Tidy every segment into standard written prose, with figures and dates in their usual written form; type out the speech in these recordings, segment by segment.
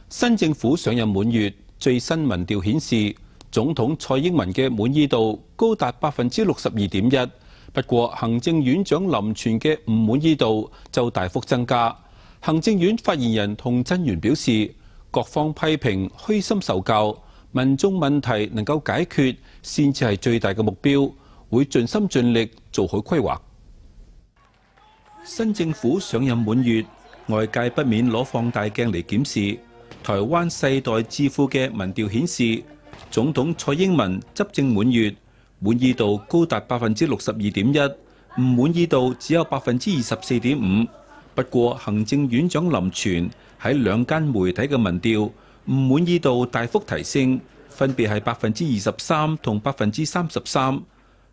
新政府上任滿月，最新民調顯示，總統蔡英文嘅滿意度高達62.1%，不過行政院長林全嘅唔滿意度就大幅增加。行政院發言人童振源表示，各方批評虛心受教，民眾問題能夠解決先至係最大嘅目標，會盡心盡力做好規劃。新政府上任滿月，外界不免攞放大鏡嚟檢視。台灣世代智庫嘅民調顯示，總統蔡英文執政滿月，滿意度高達62.1%，唔滿意度只有24.5%。不過行政院長林全喺兩間媒體嘅民調，唔滿意度大幅提升，分別係23%同33%。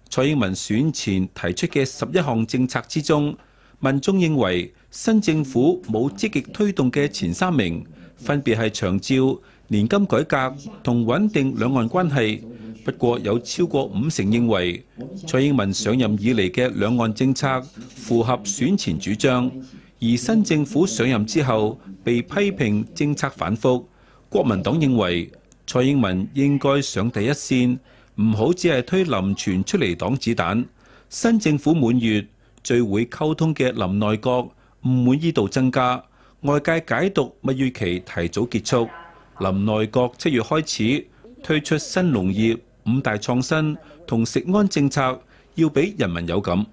蔡英文選前提出嘅11項政策之中，民眾認為新政府冇積極推動嘅前3名，分別係長照、年金改革同穩定兩岸關係。不過有超過50%認為蔡英文上任以嚟嘅兩岸政策符合選前主張，而新政府上任之後被批評政策反覆。國民黨認為蔡英文應該上第一線，唔好只係推林全出嚟擋子彈。新政府滿月，最會溝通嘅林內閣唔滿意度增加，外界解讀蜜月期提早結束。林內閣7月開始推出新農業5大創新同食安政策，要俾人民有感。